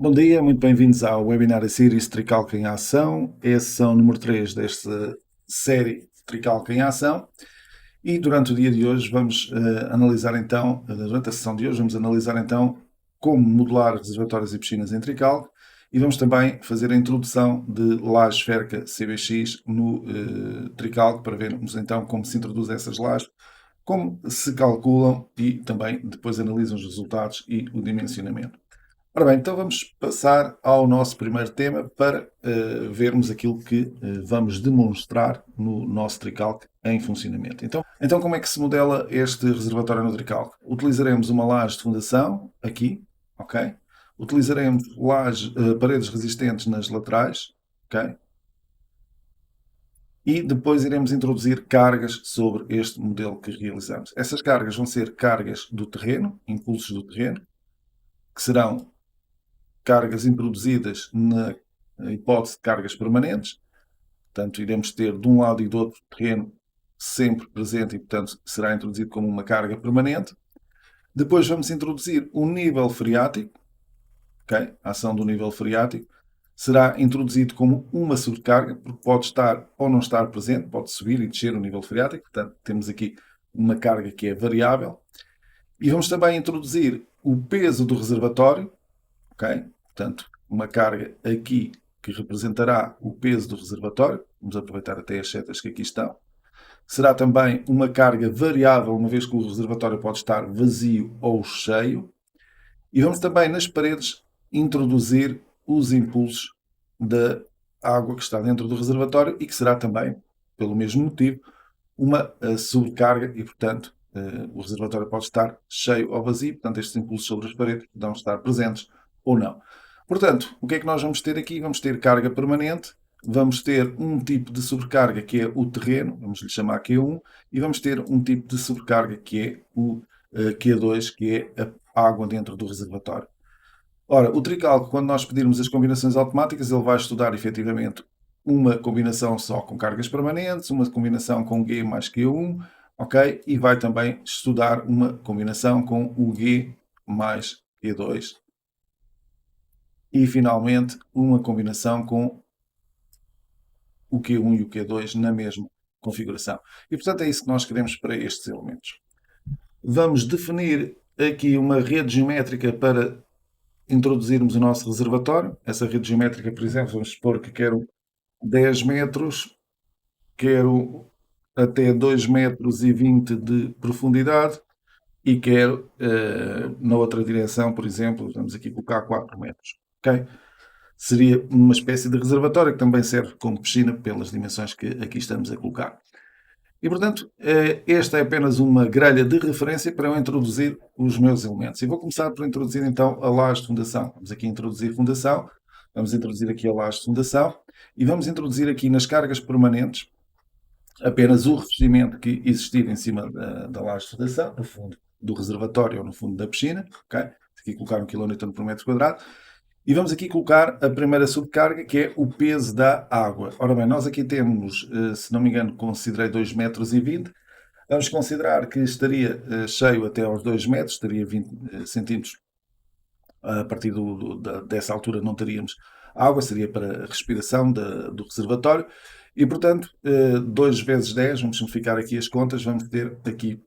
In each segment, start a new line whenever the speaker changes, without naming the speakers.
Bom dia, muito bem-vindos ao webinar da Series Tricalc em Ação. Esse é o número 3 desta série Tricalc em Ação. E durante o dia de hoje vamos analisar então, durante a sessão de hoje, vamos analisar então como modelar reservatórios e piscinas em Tricalc e vamos também fazer a introdução de laje esférica CBX no Tricalc para vermos então como se introduz essas lajes, como se calculam e também depois analisam os resultados e o dimensionamento. Ora bem, então vamos passar ao nosso primeiro tema para vermos aquilo que vamos demonstrar no nosso Tricalc em funcionamento. Então, como é que se modela este reservatório no Tricalc? Utilizaremos uma laje de fundação, aqui, ok? Utilizaremos paredes resistentes nas laterais, ok? E depois iremos introduzir cargas sobre este modelo que realizamos. Essas cargas vão ser cargas do terreno, impulsos do terreno, que serão cargas introduzidas na hipótese de cargas permanentes. Portanto, iremos ter de um lado e do outro terreno sempre presente e, portanto, será introduzido como uma carga permanente. Depois vamos introduzir o nível freático. Okay? A ação do nível freático será introduzido como uma sobrecarga, porque pode estar ou não estar presente, pode subir e descer o nível freático. Portanto, temos aqui uma carga que é variável. E vamos também introduzir o peso do reservatório. Okay? Portanto, uma carga aqui que representará o peso do reservatório. Vamos aproveitar até as setas que aqui estão. Será também uma carga variável, uma vez que o reservatório pode estar vazio ou cheio. E vamos também nas paredes introduzir os impulsos da água que está dentro do reservatório e que será também, pelo mesmo motivo, uma sobrecarga e, portanto, o reservatório pode estar cheio ou vazio. Portanto, estes impulsos sobre as paredes poderão estar presentes ou não. Portanto, o que é que nós vamos ter aqui? Vamos ter carga permanente, vamos ter um tipo de sobrecarga que é o terreno, vamos lhe chamar Q1, e vamos ter um tipo de sobrecarga que é o Q2, que é a água dentro do reservatório. Ora, o Tricalc, quando nós pedirmos as combinações automáticas, ele vai estudar efetivamente uma combinação só com cargas permanentes, uma combinação com G mais Q1, ok? E vai também estudar uma combinação com o G mais Q2. E, finalmente, uma combinação com o Q1 e o Q2 na mesma configuração. E, portanto, é isso que nós queremos para estes elementos. Vamos definir aqui uma rede geométrica para introduzirmos o nosso reservatório. Essa rede geométrica, por exemplo, vamos supor que quero 10 metros, quero até 2 metros e 20 de profundidade e quero na outra direção, por exemplo, vamos aqui colocar 4 metros. Okay? Seria uma espécie de reservatório que também serve como piscina pelas dimensões que aqui estamos a colocar. E, portanto, esta é apenas uma grelha de referência para eu introduzir os meus elementos. E vou começar por introduzir então a laje de fundação. Vamos aqui introduzir fundação, vamos introduzir aqui a laje de fundação e vamos introduzir aqui nas cargas permanentes apenas o revestimento que existir em cima da laje de fundação, no fundo do reservatório ou no fundo da piscina. Okay? Aqui colocar 1 kN por metro quadrado. E vamos aqui colocar a primeira subcarga, que é o peso da água. Ora bem, nós aqui temos, se não me engano, considerei 2,20 metros. Vamos considerar que estaria cheio até aos 2 metros, estaria 20 centímetros. A partir dessa altura não teríamos água, seria para a respiração do reservatório. E, portanto, 2 vezes 10, vamos simplificar aqui as contas, vamos ter aqui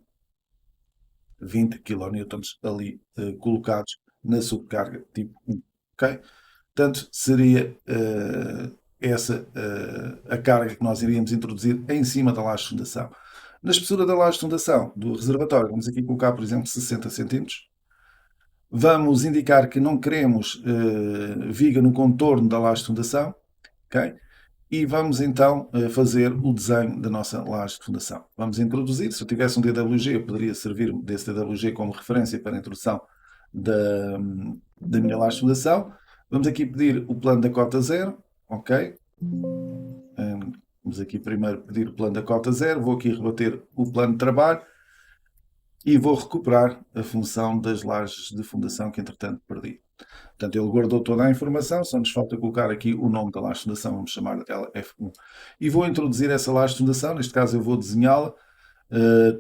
20 kN ali colocados na subcarga tipo 1. Okay? Portanto, seria essa a carga que nós iríamos introduzir em cima da laje de fundação. Na espessura da laje de fundação do reservatório, vamos aqui colocar, por exemplo, 60 cm. Vamos indicar que não queremos viga no contorno da laje de fundação. Okay? E vamos então fazer o desenho da nossa laje de fundação. Vamos introduzir, se eu tivesse um DWG, eu poderia servir desse DWG como referência para a introdução da minha laje de fundação. Vamos aqui pedir o plano da cota 0, ok? Vamos aqui primeiro pedir o plano da cota 0, vou aqui rebater o plano de trabalho e vou recuperar a função das lajes de fundação que entretanto perdi. Portanto, ele guardou toda a informação, só nos falta colocar aqui o nome da laje de fundação, vamos chamar ela F1. E vou introduzir essa laje de fundação, neste caso eu vou desenhá-la.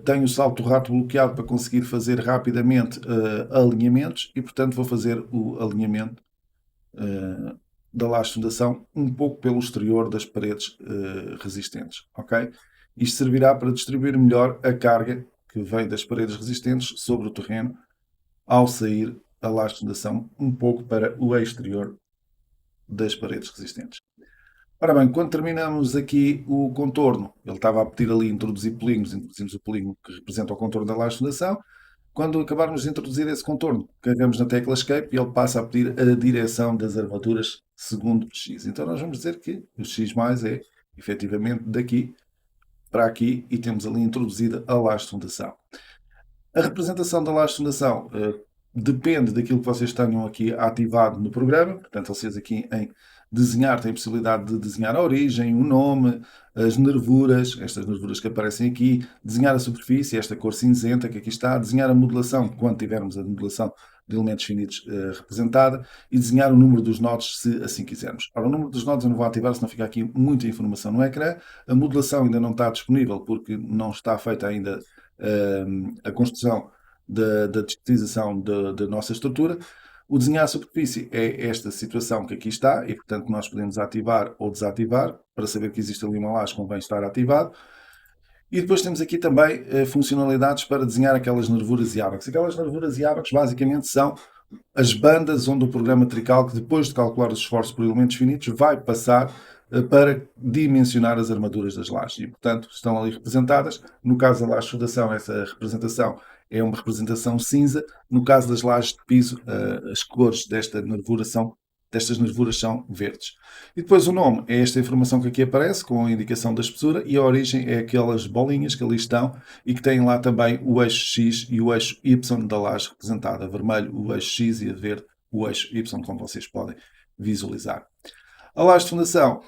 Tenho o salto rato bloqueado para conseguir fazer rapidamente alinhamentos e, portanto, vou fazer o alinhamento da laje de fundação um pouco pelo exterior das paredes resistentes, ok? Isto servirá para distribuir melhor a carga que vem das paredes resistentes sobre o terreno ao sair a laje de fundação um pouco para o exterior das paredes resistentes. Ora bem, quando terminamos aqui o contorno, ele estava a pedir ali introduzir polígonos, introduzimos o polígono que representa o contorno da laje de fundação. Quando acabarmos de introduzir esse contorno, carregamos na tecla Escape e ele passa a pedir a direção das armaduras segundo X. Então nós vamos dizer que o X mais é, efetivamente, daqui para aqui e temos ali introduzida a laje de fundação. A representação da laje de fundação depende daquilo que vocês tenham aqui ativado no programa. Portanto, vocês aqui em desenhar têm a possibilidade de desenhar a origem, o nome, as nervuras, estas nervuras que aparecem aqui, desenhar a superfície, esta cor cinzenta que aqui está, desenhar a modelação, quando tivermos a modelação de elementos finitos representada, e desenhar o número dos nodes, se assim quisermos. Ora, o número dos nodes eu não vou ativar, senão fica aqui muita informação no ecrã. A modelação ainda não está disponível, porque não está feita ainda a construção da discretização da nossa estrutura. O desenhar a superfície é esta situação que aqui está e, portanto, nós podemos ativar ou desativar para saber que existe ali uma laje, convém estar ativado. E depois temos aqui também funcionalidades para desenhar aquelas nervuras e ábacos. Aquelas nervuras e ábacos basicamente são as bandas onde o programa Tricalc, depois de calcular os esforços por elementos finitos, vai passar para dimensionar as armaduras das lajes. E, portanto, estão ali representadas. No caso da laje de fundação, essa representação é uma representação cinza. No caso das lajes de piso, as cores destas nervuras são verdes. E depois o nome é esta informação que aqui aparece, com a indicação da espessura, e a origem é aquelas bolinhas que ali estão e que têm lá também o eixo X e o eixo Y da laje representada. A vermelho o eixo X e a verde o eixo Y, como vocês podem visualizar. A laje de fundação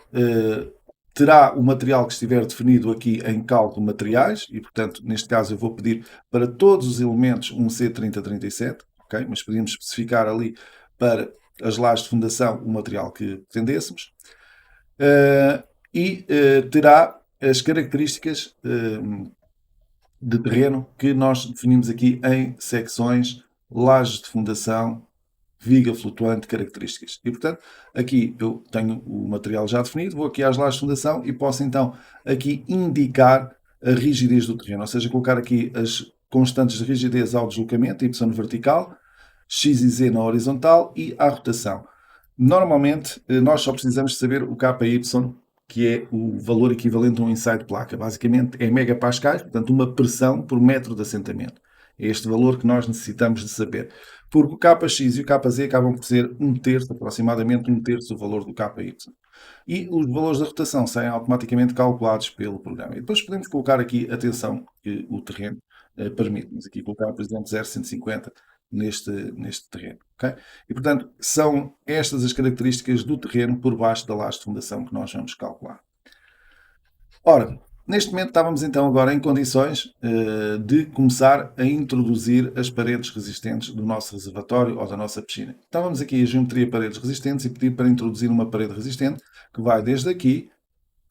terá o material que estiver definido aqui em cálculo materiais e, portanto, neste caso eu vou pedir para todos os elementos um C3037, ok? Mas podíamos especificar ali para as lajes de fundação o material que pretendêssemos. Terá as características de terreno que nós definimos aqui em secções, lajes de fundação, viga flutuante, características. E, portanto, aqui eu tenho o material já definido, vou aqui às lajes de fundação e posso, então, aqui indicar a rigidez do terreno, ou seja, colocar aqui as constantes de rigidez ao deslocamento, Y vertical, X e Z na horizontal e à rotação. Normalmente, nós só precisamos saber o KY, que é o valor equivalente a um ensaio de placa. Basicamente, é megapascais, portanto, uma pressão por metro de assentamento. É este valor que nós necessitamos de saber. Porque o KX e o KZ acabam por ser um terço, aproximadamente um terço do valor do KY. E os valores da rotação saem automaticamente calculados pelo programa. E depois podemos colocar aqui, atenção, que o terreno permite-nos aqui colocar, por exemplo, 0,150 neste terreno. Okay? E, portanto, são estas as características do terreno por baixo da laje de fundação que nós vamos calcular. Ora, neste momento estávamos então agora em condições de começar a introduzir as paredes resistentes do nosso reservatório ou da nossa piscina. Estávamos aqui a geometria paredes resistentes e pedir para introduzir uma parede resistente que vai desde aqui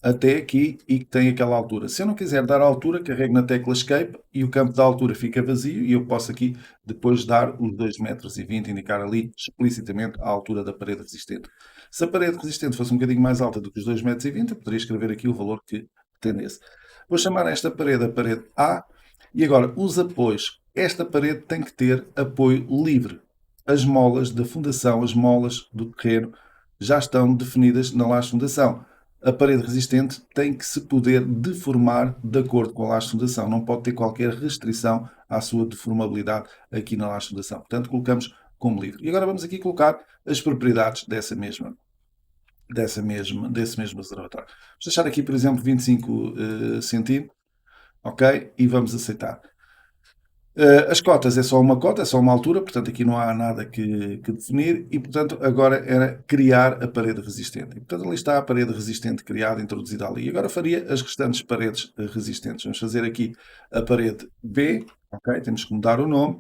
até aqui e que tem aquela altura. Se eu não quiser dar a altura, carrego na tecla Escape e o campo da altura fica vazio e eu posso aqui depois dar os 2,20 metros, indicar ali explicitamente a altura da parede resistente. Se a parede resistente fosse um bocadinho mais alta do que os 2,20 metros, eu poderia escrever aqui o valor que pretendesse. Vou chamar esta parede a parede A e agora os apoios. Esta parede tem que ter apoio livre. As molas da fundação, as molas do terreno já estão definidas na laje de fundação. A parede resistente tem que se poder deformar de acordo com a laje de fundação. Não pode ter qualquer restrição à sua deformabilidade aqui na laje de fundação. Portanto, colocamos como livre. E agora vamos aqui colocar as propriedades desse mesmo reservatório. Vamos deixar aqui, por exemplo, 25 centímetros. Ok? E vamos aceitar. As cotas é só uma cota, é só uma altura, portanto aqui não há nada que definir e, portanto, agora era criar a parede resistente. E, portanto, ali está a parede resistente criada, introduzida ali. E agora faria as restantes paredes resistentes. Vamos fazer aqui a parede B, ok? Temos que mudar o nome.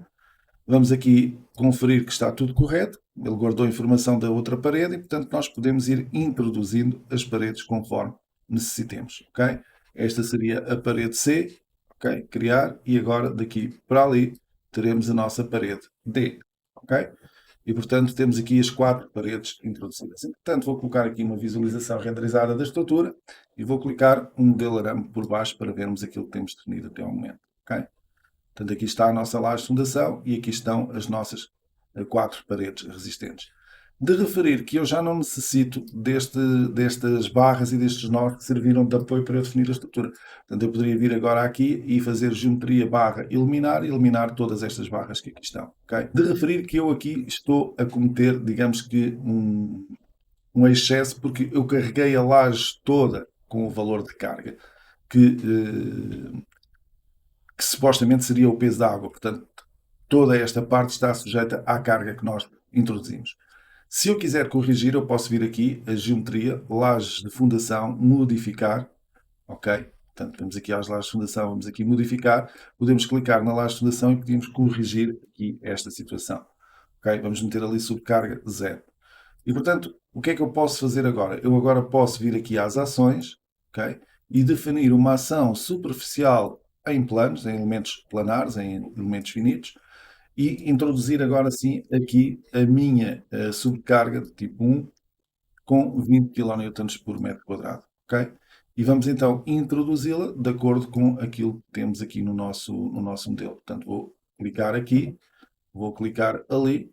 Vamos aqui conferir que está tudo correto. Ele guardou a informação da outra parede e, portanto, nós podemos ir introduzindo as paredes conforme necessitemos, ok? Esta seria a parede C. Ok? Criar e agora daqui para ali teremos a nossa parede D. Ok? e, portanto, temos aqui as 4 paredes introduzidas. Portanto, vou colocar aqui uma visualização renderizada da estrutura e vou clicar um modelo arame por baixo para vermos aquilo que temos definido até ao momento. Okay? Portanto, aqui está a nossa laje de fundação e aqui estão as nossas 4 paredes resistentes. De referir que eu já não necessito destas barras e destes nós que serviram de apoio para eu definir a estrutura. Portanto, eu poderia vir agora aqui e fazer geometria barra eliminar e eliminar todas estas barras que aqui estão. Okay? De referir que eu aqui estou a cometer, digamos que, um excesso, porque eu carreguei a laje toda com o valor de carga que supostamente seria o peso da água. Portanto, toda esta parte está sujeita à carga que nós introduzimos. Se eu quiser corrigir, eu posso vir aqui a geometria, lajes de fundação, modificar, ok? Portanto, vamos aqui às lajes de fundação, vamos aqui modificar, podemos clicar na laje de fundação e podemos corrigir aqui esta situação. Ok? Vamos meter ali subcarga 0. E, portanto, o que é que eu posso fazer agora? Eu agora posso vir aqui às ações, ok? E definir uma ação superficial em planos, em elementos planares, em elementos finitos, e introduzir agora sim aqui a minha subcarga de tipo 1 com 20 kN por metro quadrado. Okay? E vamos então introduzi-la de acordo com aquilo que temos aqui no nosso modelo. Portanto, vou clicar aqui, vou clicar ali,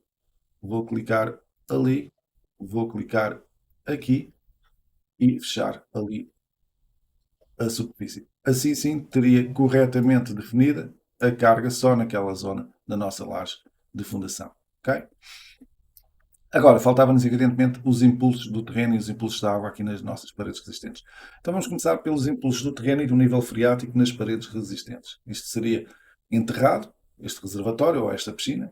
vou clicar ali, vou clicar aqui e fechar ali a superfície. Assim sim teria corretamente definida a carga só naquela zona da nossa laje de fundação. Okay? Agora, faltavam-nos evidentemente os impulsos do terreno e os impulsos da água aqui nas nossas paredes resistentes. Então vamos começar pelos impulsos do terreno e do nível freático nas paredes resistentes. Isto seria enterrado, este reservatório ou esta piscina,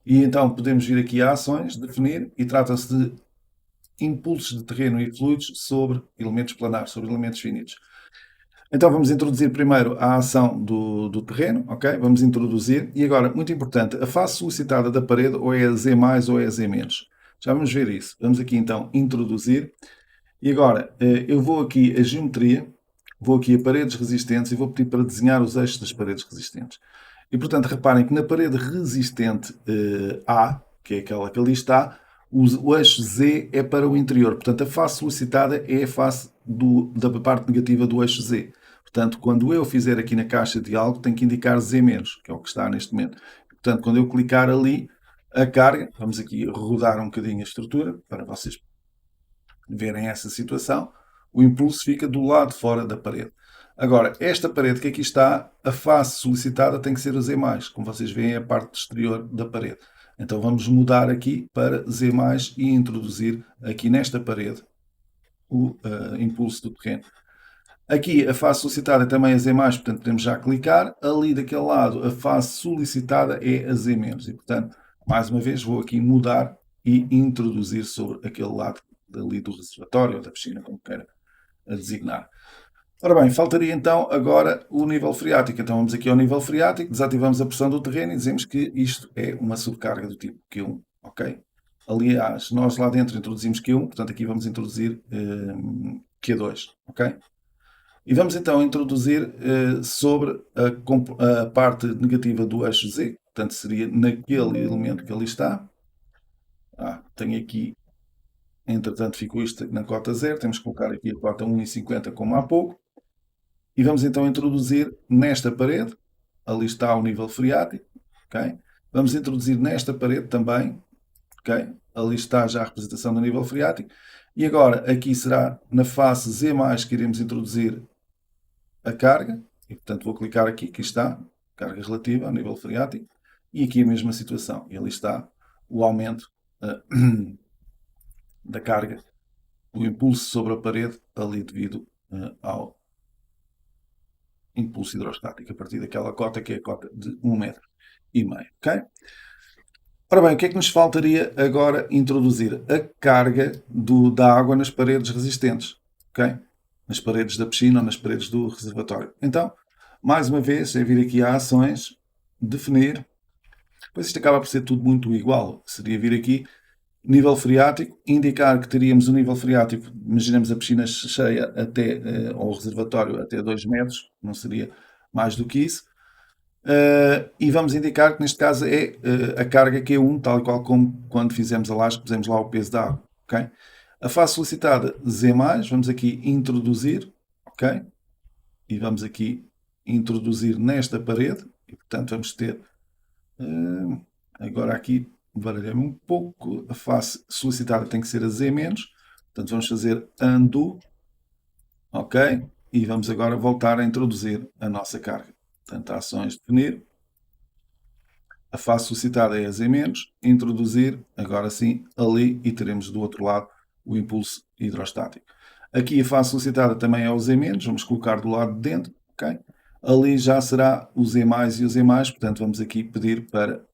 e então podemos vir aqui a ações, definir, e trata-se de impulsos de terreno e fluidos sobre elementos planares, sobre elementos finitos. Então vamos introduzir primeiro a ação do terreno, ok? Vamos introduzir. E agora, muito importante, a face solicitada da parede ou é a Z+, ou é a Z-. Já vamos ver isso. Vamos aqui então introduzir. E agora, eu vou aqui a geometria, vou aqui a paredes resistentes e vou pedir para desenhar os eixos das paredes resistentes. E portanto, reparem que na parede resistente A, que é aquela que ali está, o eixo Z é para o interior. Portanto, a face solicitada é a face da parte negativa do eixo Z. Portanto, quando eu fizer aqui na caixa de algo, tenho que indicar Z-, que é o que está neste momento. Portanto, quando eu clicar ali, a carga, vamos aqui rodar um bocadinho a estrutura, para vocês verem essa situação, o impulso fica do lado de fora da parede. Agora, esta parede que aqui está, a face solicitada tem que ser a Z+, como vocês veem, é a parte exterior da parede. Então vamos mudar aqui para Z+, e introduzir aqui nesta parede o impulso do terreno. Aqui a face solicitada também é Z+, portanto podemos já clicar. Ali daquele lado a face solicitada é a Z-. E portanto, mais uma vez, vou aqui mudar e introduzir sobre aquele lado ali do reservatório ou da piscina, como queira designar. Ora bem, faltaria então agora o nível freático. Então vamos aqui ao nível freático, desativamos a pressão do terreno e dizemos que isto é uma subcarga do tipo Q1. Ok? Aliás, nós lá dentro introduzimos Q1, portanto aqui vamos introduzir Q2. Ok? E vamos então introduzir sobre a parte negativa do eixo Z, portanto seria naquele elemento que ali está. Tenho aqui, entretanto ficou isto na cota 0, temos que colocar aqui a cota 1,50 como há pouco. E vamos então introduzir nesta parede, ali está o nível freático, ok? Vamos introduzir nesta parede também, ok? Ali está já a representação do nível freático. E agora aqui será na face Z+, que iremos introduzir a carga, e portanto vou clicar aqui, que está, carga relativa ao nível freático, e aqui a mesma situação, e ali está o aumento da carga, o impulso sobre a parede, ali devido ao impulso hidrostático, a partir daquela cota que é a cota de 1,5 metro. Ok? Ora bem, o que é que nos faltaria agora introduzir? A carga da água nas paredes resistentes. Ok? Nas paredes da piscina ou nas paredes do reservatório. Então, mais uma vez, é vir aqui a ações, definir. Depois isto acaba por ser tudo muito igual. Seria vir aqui, nível freático, indicar que teríamos o nível freático, imaginemos a piscina cheia até, ou o reservatório até 2 metros, não seria mais do que isso. E vamos indicar que neste caso é a carga Q1, tal e qual como quando fizemos a laje, pusemos lá o peso da água. Okay? A face solicitada Z+, vamos aqui introduzir, ok? E vamos aqui introduzir nesta parede, e portanto vamos ter, agora aqui baralhei-me um pouco, a face solicitada tem que ser a Z-, portanto vamos fazer undo, ok? E vamos agora voltar a introduzir a nossa carga. Portanto, ações definir, a face solicitada é a Z-, introduzir, agora sim, ali, e teremos do outro lado o impulso hidrostático. Aqui a face solicitada também é o Z-, vamos colocar do lado de dentro, ok? Ali já será o Z+, e o Z+, portanto vamos aqui pedir para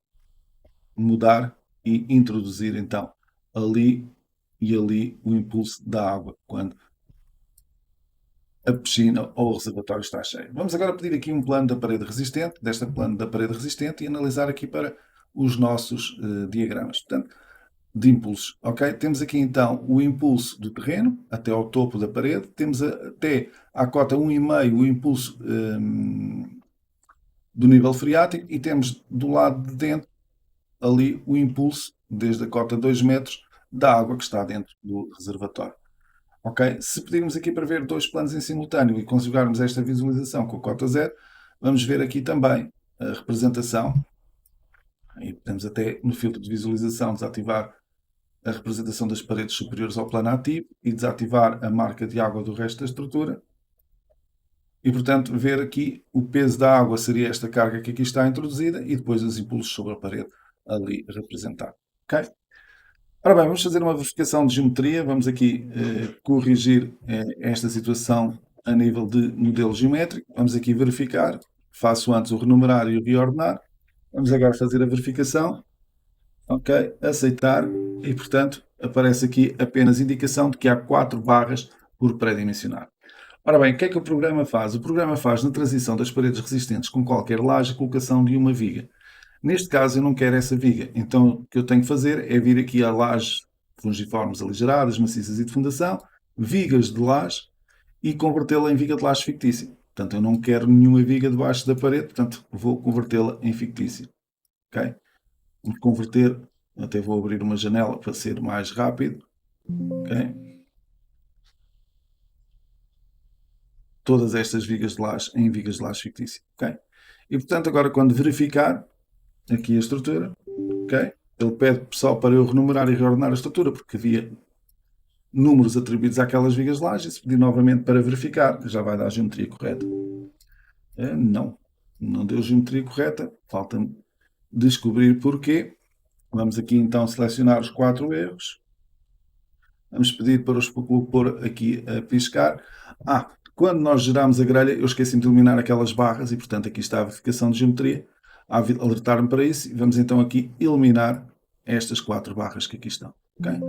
mudar e introduzir então ali e ali o impulso da água, quando a piscina ou o reservatório está cheio. Vamos agora pedir aqui um plano da parede resistente, desta plano da parede resistente, e analisar aqui para os nossos diagramas. Portanto, de impulsos, ok? Temos aqui então o impulso do terreno até ao topo da parede, temos até à cota 1,5 o impulso do nível freático e temos do lado de dentro ali o impulso desde a cota 2 metros da água que está dentro do reservatório. Ok? Se pedirmos aqui para ver dois planos em simultâneo e conjugarmos esta visualização com a cota 0, vamos ver aqui também a representação. E podemos até no filtro de visualização desativar a representação das paredes superiores ao plano ativo e desativar a marca de água do resto da estrutura. E, portanto, ver aqui o peso da água seria esta carga que aqui está introduzida e depois os impulsos sobre a parede ali representados. Ok? Ora bem, vamos fazer uma verificação de geometria. Vamos aqui corrigir esta situação a nível de modelo geométrico. Vamos aqui verificar. Faço antes o renumerar e o reordenar. Vamos agora fazer a verificação. Ok, aceitar. E, portanto, aparece aqui apenas indicação de que há 4 barras por pré-dimensionar. Ora bem, o que é que o programa faz? O programa faz na transição das paredes resistentes com qualquer laje a colocação de uma viga. Neste caso eu não quero essa viga, então o que eu tenho que fazer é vir aqui a lajes fungiformes aligeradas, maciças e de fundação, vigas de laje e convertê-la em viga de laje fictícia. Portanto, eu não quero nenhuma viga debaixo da parede, portanto vou convertê-la em fictícia. Ok? Vamos converter, até vou abrir uma janela para ser mais rápido. Ok? Todas estas vigas de laje em vigas de laje fictícia. Ok? E portanto agora quando verificar aqui a estrutura, ok? Ele pede só para eu renumerar e reordenar a estrutura, porque havia números atribuídos àquelas vigas de laje. E se pedir novamente para verificar, já vai dar a geometria correta. Não deu geometria correta. Falta-me descobrir porquê. Vamos aqui então selecionar os 4 erros. Vamos pedir para o pôr aqui a piscar. Quando nós geramos a grelha, eu esqueci-me de eliminar aquelas barras e, portanto, aqui está a verificação de geometria a alertar-me para isso. E vamos então aqui eliminar estas 4 barras que aqui estão. Okay?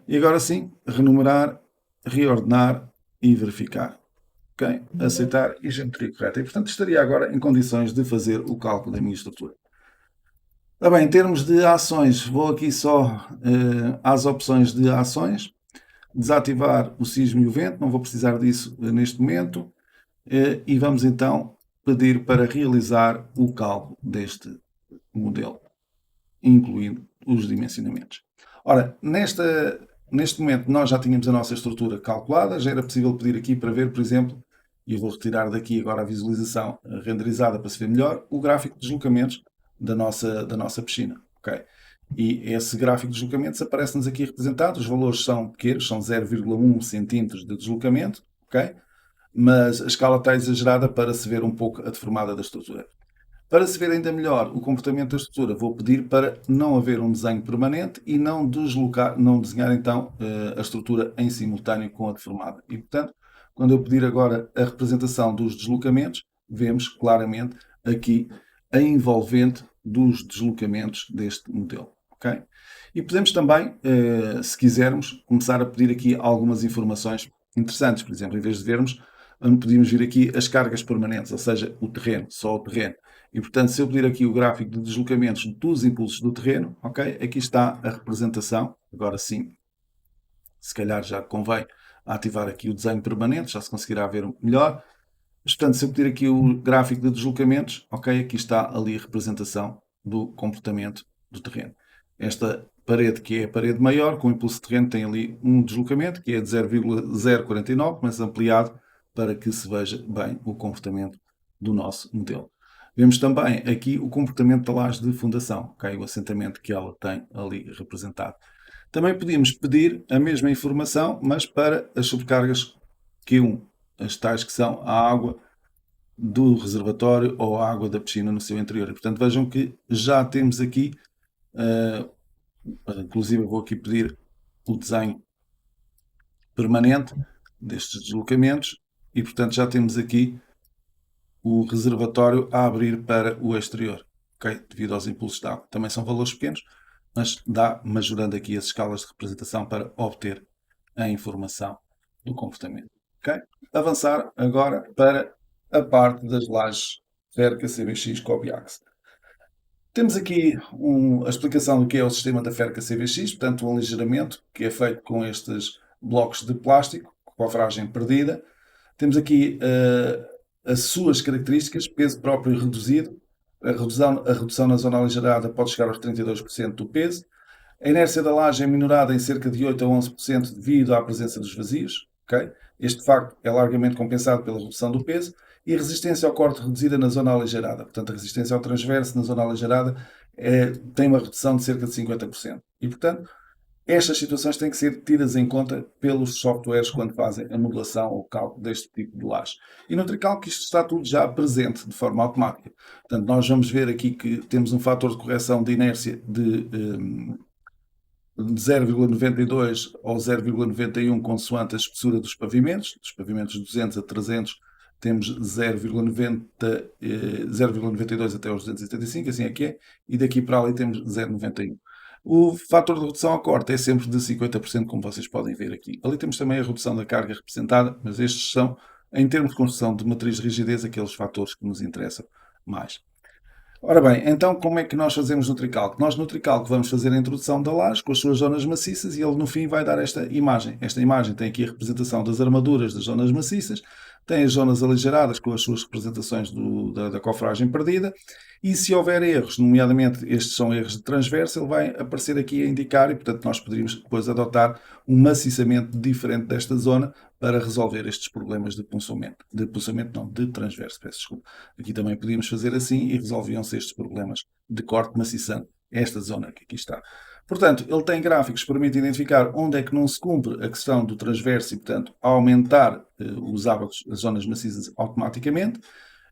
E agora sim, renumerar, reordenar e verificar. Okay? Aceitar e geometria correta. E, portanto, estaria agora em condições de fazer o cálculo da minha estrutura. Bem, em termos de ações, vou aqui só às opções de ações. Desativar o sismo e o vento, não vou precisar disso neste momento. E vamos então pedir para realizar o cálculo deste modelo, incluindo os dimensionamentos. Ora, neste momento nós já tínhamos a nossa estrutura calculada, já era possível pedir aqui para ver, por exemplo, e eu vou retirar daqui agora a visualização renderizada para se ver melhor, o gráfico de deslocamentos da nossa piscina. Okay? E esse gráfico de deslocamentos aparece-nos aqui representado, os valores são pequenos, são 0,1 cm de deslocamento, okay? Mas a escala está exagerada para se ver um pouco a deformada da estrutura. Para se ver ainda melhor o comportamento da estrutura, vou pedir para não haver um desenho permanente e não desenhar então a estrutura em simultâneo com a deformada. E portanto, quando eu pedir agora a representação dos deslocamentos, vemos claramente aqui a envolvente dos deslocamentos deste modelo. Okay? E podemos também, se quisermos, começar a pedir aqui algumas informações interessantes. Por exemplo, em vez de vermos, podíamos vir aqui as cargas permanentes, ou seja, o terreno, só o terreno. E, portanto, se eu pedir aqui o gráfico de deslocamentos dos impulsos do terreno, ok? Aqui está a representação. Agora sim, se calhar já convém ativar aqui o desenho permanente, já se conseguirá ver melhor. Mas, portanto, se eu pedir aqui o gráfico de deslocamentos, ok, aqui está ali a representação do comportamento do terreno. Esta parede, que é a parede maior, com o impulso de terreno, tem ali um deslocamento, que é de 0,049, mas ampliado para que se veja bem o comportamento do nosso modelo. Vemos também aqui o comportamento da laje de fundação, okay, o assentamento que ela tem ali representado. Também podíamos pedir a mesma informação, mas para as sobrecargas Q1, as tais que são a água do reservatório ou a água da piscina no seu interior. E, portanto, vejam que já temos aqui, inclusive eu vou aqui pedir o desenho permanente destes deslocamentos e, portanto, já temos aqui o reservatório a abrir para o exterior, okay? Devido aos impulsos de água. Também são valores pequenos, mas dá majorando aqui as escalas de representação para obter a informação do comportamento. Okay? Avançar agora para a parte das lajes Ferca CBX Cobiax. Temos aqui a explicação do que é o sistema da Ferca CBX, portanto um aligeiramento que é feito com estes blocos de plástico, cofragem perdida. Temos aqui as suas características, peso próprio reduzido, a redução na zona aligeirada pode chegar aos 32% do peso, a inércia da laje é minorada em cerca de 8 a 11% devido à presença dos vazios. Okay? Este facto é largamente compensado pela redução do peso e a resistência ao corte reduzida na zona aligeirada. Portanto, a resistência ao transverso na zona aligeirada tem uma redução de cerca de 50%. E, portanto, estas situações têm que ser tidas em conta pelos softwares quando fazem a modelação ou cálculo deste tipo de laje. E no Tricalc isto está tudo já presente de forma automática. Portanto, nós vamos ver aqui que temos um fator de correção de inércia de 0,92 ou 0,91 consoante a espessura dos pavimentos 200 a 300 temos 0,92 até aos 275, assim é que é, e daqui para ali temos 0,91. O fator de redução ao corte é sempre de 50%, como vocês podem ver aqui. Ali temos também a redução da carga representada, mas estes são, em termos de construção de matriz de rigidez, aqueles fatores que nos interessam mais. Ora bem, então como é que nós fazemos no Tricalc? Nós no Tricalc vamos fazer a introdução da laje com as suas zonas maciças e ele no fim vai dar esta imagem. Esta imagem tem aqui a representação das armaduras das zonas maciças, tem as zonas aligeradas com as suas representações da cofragem perdida e se houver erros, nomeadamente estes são erros de transverso, ele vai aparecer aqui a indicar e portanto nós poderíamos depois adotar um maciçamento diferente desta zona para resolver estes problemas de punçamento. De punçamento não, de transverso, peço desculpa. Aqui também podíamos fazer assim e resolviam-se estes problemas de corte maciçante. Esta zona que aqui está. Portanto, ele tem gráficos que permitem identificar onde é que não se cumpre a questão do transverso e, portanto, aumentar os ábacos, as zonas maciças automaticamente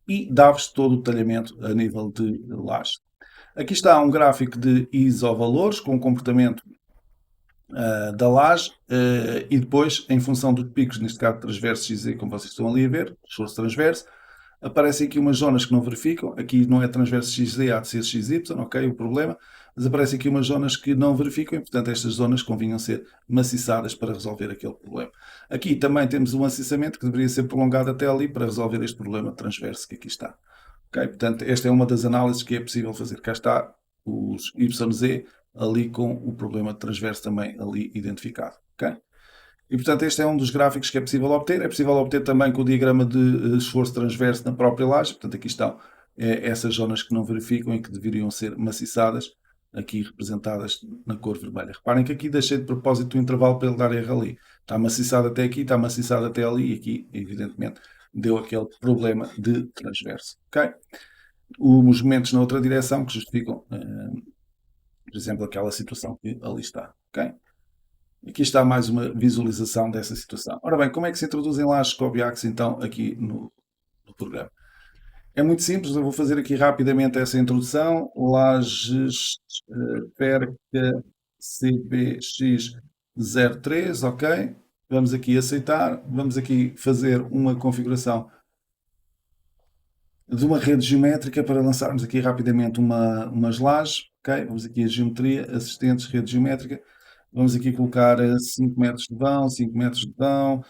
e dá-vos todo o detalhamento a nível de laje. Aqui está um gráfico de isovalores com o comportamento da laje e depois, em função dos picos, neste caso transverso XZ, como vocês estão ali a ver, esforço transverso, aparecem aqui umas zonas que não verificam, aqui não é transverso XZ, há de ser XY, ok, o problema, mas aparecem aqui umas zonas que não verificam e, portanto, estas zonas convinham ser maciçadas para resolver aquele problema. Aqui também temos um maciçamento que deveria ser prolongado até ali para resolver este problema transverso que aqui está. Ok, portanto, esta é uma das análises que é possível fazer. Cá está os YZ ali com o problema de transverso também ali identificado. Okay? E, portanto, este é um dos gráficos que é possível obter. É possível obter também com o diagrama de esforço transverso na própria laje. Portanto, aqui estão essas zonas que não verificam e que deveriam ser maciçadas, aqui representadas na cor vermelha. Reparem que aqui deixei de propósito o intervalo para ele dar erro ali. Está maciçado até aqui, está maciçado até ali e aqui, evidentemente, deu aquele problema de transverso. Okay? Os movimentos na outra direção que justificam, por exemplo, aquela situação que ali está. Okay? Aqui está mais uma visualização dessa situação. Ora bem, como é que se introduzem lajes Cobiax então aqui no programa? É muito simples, eu vou fazer aqui rapidamente essa introdução. Lajes Ferca CBX03, ok? Vamos aqui aceitar, vamos aqui fazer uma configuração de uma rede geométrica para lançarmos aqui rapidamente umas lajes, ok? Vamos aqui a geometria, assistentes, rede geométrica. Vamos aqui colocar 5 metros de vão, 5 metros de vão,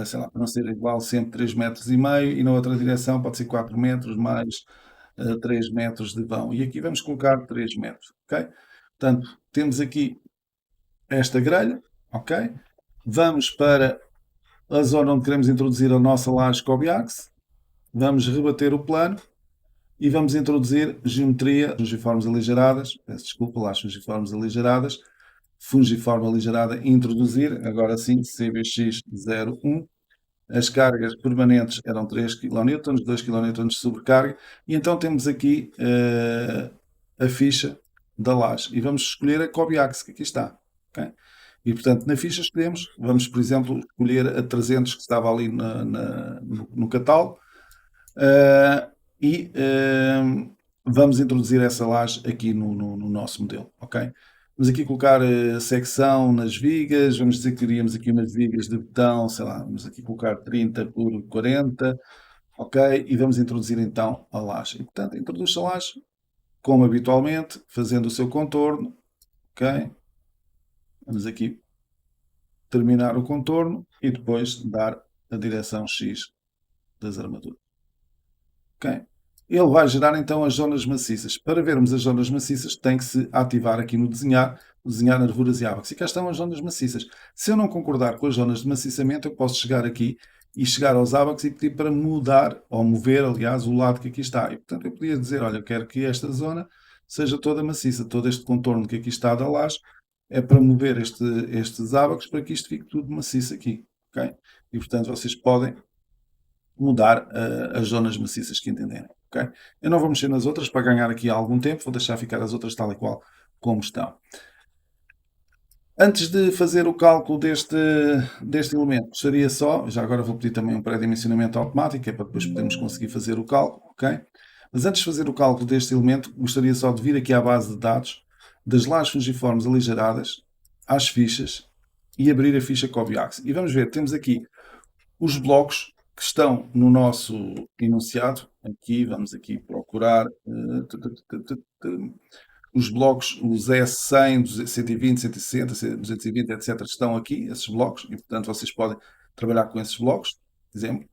sei lá, para não ser igual sempre 3 metros e meio, e na outra direção pode ser 4 metros mais 3 metros de vão. E aqui vamos colocar 3 metros, ok? Portanto, temos aqui esta grelha, ok? Vamos para a zona onde queremos introduzir a nossa laje Cobiax. vamos rebater o plano e vamos introduzir geometria fungiformes aligeradas, peço desculpa lá, as fungiformes aligeradas, fungiforme aligerada, introduzir, agora sim, CBX01, as cargas permanentes eram 3 kN, 2 kN de sobrecarga, e então temos aqui a ficha da laje, e vamos escolher a Cobiax, que aqui está. Okay? E, portanto, na ficha escolhemos, vamos, por exemplo, escolher a 300 que estava ali no catálogo, e vamos introduzir essa laje aqui no nosso modelo, ok? Vamos aqui colocar secção nas vigas, vamos dizer que queríamos aqui umas vigas de betão, sei lá, vamos aqui colocar 30 por 40, ok? E vamos introduzir então a laje. E, portanto, introduz a laje, como habitualmente, fazendo o seu contorno, ok? Vamos aqui terminar o contorno e depois dar a direção X das armaduras. Ok? Ele vai gerar então as zonas maciças. Para vermos as zonas maciças, tem que se ativar aqui no desenhar nervuras e ábaxos. E cá estão as zonas maciças. Se eu não concordar com as zonas de maciçamento, eu posso chegar aqui e chegar aos ábaxos e pedir para mudar, ou mover, aliás, o lado que aqui está. E, portanto, eu podia dizer, olha, eu quero que esta zona seja toda maciça. Todo este contorno que aqui está da laje é para mover estes ábaxos para que isto fique tudo maciço aqui. Okay? E, portanto, vocês podem mudar as zonas maciças que entenderem. Okay? Eu não vou mexer nas outras para ganhar aqui algum tempo, vou deixar ficar as outras tal e qual como estão. Antes de fazer o cálculo deste elemento, gostaria só, já agora vou pedir também um pré-dimensionamento automático, que é para depois podermos conseguir fazer o cálculo, ok? Mas antes de fazer o cálculo deste elemento, gostaria só de vir aqui à base de dados das lajes fungiformes aligeradas, às fichas, e abrir a ficha Cobiax. E vamos ver, temos aqui os blocos que estão no nosso enunciado. Aqui, vamos aqui procurar os blocos, os S100, 120, 160, 220, etc. estão aqui, esses blocos, e portanto vocês podem trabalhar com esses blocos, por exemplo.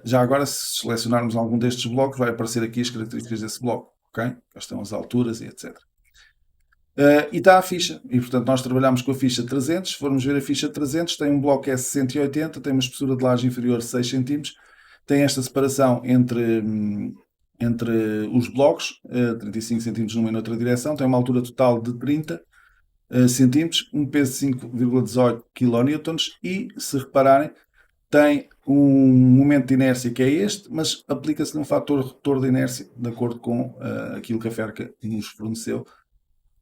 Já agora, se selecionarmos algum destes blocos, vai aparecer aqui as características desse bloco, ok? Cá estão as alturas e etc. E está a ficha, e portanto nós trabalhamos com a ficha 300, se formos ver a ficha 300, tem um bloco S180, tem uma espessura de laje inferior a 6 cm, tem esta separação entre os blocos, 35 cm numa e noutra direção, tem uma altura total de 30 cm, um peso de 5,18 kN e, se repararem, tem um momento de inércia que é este, mas aplica-se um fator redutor de inércia, de acordo com aquilo que a Ferca nos forneceu,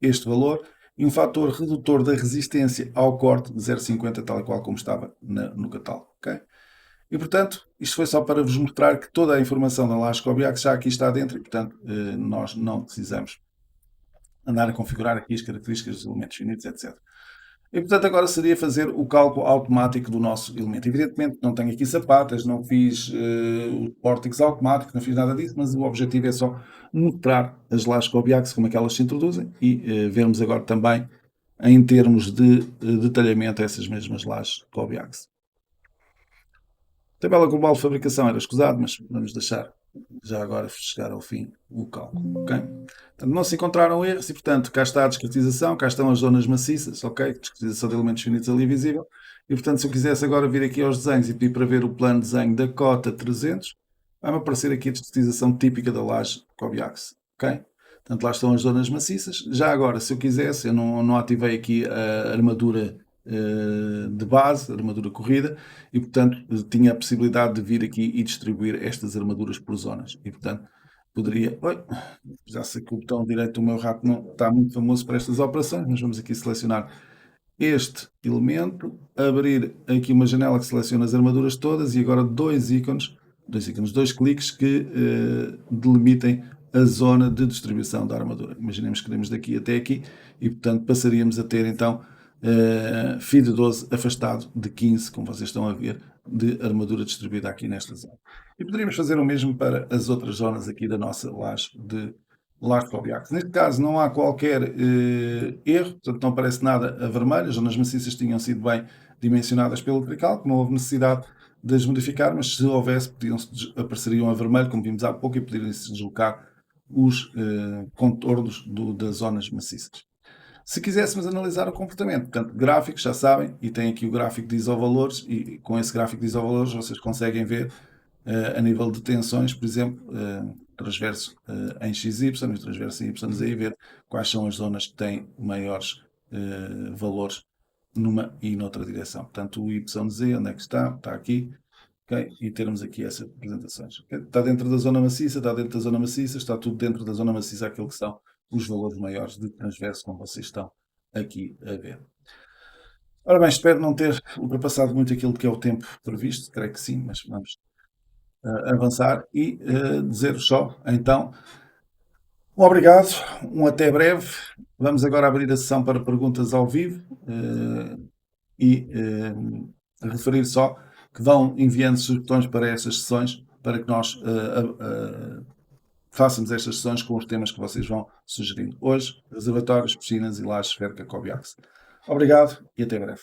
este valor, e um fator redutor da resistência ao corte de 0,50, tal e qual como estava no catálogo. Okay? E, portanto, isto foi só para vos mostrar que toda a informação da laje Cobiax já aqui está dentro e, portanto, nós não precisamos andar a configurar aqui as características dos elementos finitos, etc. E, portanto, agora seria fazer o cálculo automático do nosso elemento. Evidentemente, não tenho aqui sapatas, não fiz o pórticos automático, não fiz nada disso, mas o objetivo é só mostrar as lajes Cobiax, como é que elas se introduzem, e vermos agora também, em termos de detalhamento, essas mesmas lajes Cobiax. Tabela global de fabricação era escusado, mas vamos deixar já agora chegar ao fim o cálculo. Okay? Portanto, não se encontraram erros e, portanto, cá está a discretização, cá estão as zonas maciças, ok? Discretização de elementos finitos ali visível. E, portanto, se eu quisesse agora vir aqui aos desenhos e pedir para ver o plano de desenho da cota 300, vai-me aparecer aqui a discretização típica da laje Cobiax. Ok? Portanto, lá estão as zonas maciças. Já agora, se eu quisesse, eu não ativei aqui a armadura de base, armadura corrida, e portanto tinha a possibilidade de vir aqui e distribuir estas armaduras por zonas. E portanto poderia. Oi, já sei que o botão direito do meu rato não está muito famoso para estas operações, mas vamos aqui selecionar este elemento, abrir aqui uma janela que seleciona as armaduras todas e agora dois ícones, dois cliques que delimitem a zona de distribuição da armadura. Imaginemos que queremos daqui até aqui e portanto passaríamos a ter então FI de 12 afastado de 15, como vocês estão a ver, de armadura distribuída aqui nesta zona. E poderíamos fazer o mesmo para as outras zonas aqui da nossa laje de laje Cobiax. Neste caso não há qualquer erro, portanto não aparece nada a vermelho, as zonas maciças tinham sido bem dimensionadas pelo Tricalc, não houve necessidade de as modificar, mas se houvesse, apareceriam a vermelho, como vimos há pouco, e poderiam-se deslocar os contornos das zonas maciças. Se quiséssemos analisar o comportamento, portanto, gráficos, já sabem, e tem aqui o gráfico de isovalores, e com esse gráfico de isovalores vocês conseguem ver A nível de tensões, por exemplo, transverso em XY e transverso em YZ, e ver quais são as zonas que têm maiores valores numa e noutra direção. Portanto, o YZ, onde é que está? Está aqui. Okay? E termos aqui essas representações. Okay? Está dentro da zona maciça, está dentro da zona maciça, está tudo dentro da zona maciça, aquilo que são os valores maiores de transverso, como vocês estão aqui a ver. Ora bem, espero não ter ultrapassado muito aquilo que é o tempo previsto, creio que sim, mas vamos avançar e dizer só, então, um obrigado, um até breve. Vamos agora abrir a sessão para perguntas ao vivo e referir só que vão enviando sugestões para essas sessões para que nós façamos estas sessões com os temas que vocês vão sugerindo. Hoje, reservatórios, piscinas e lajes Ferca Cobiax. Obrigado e até breve.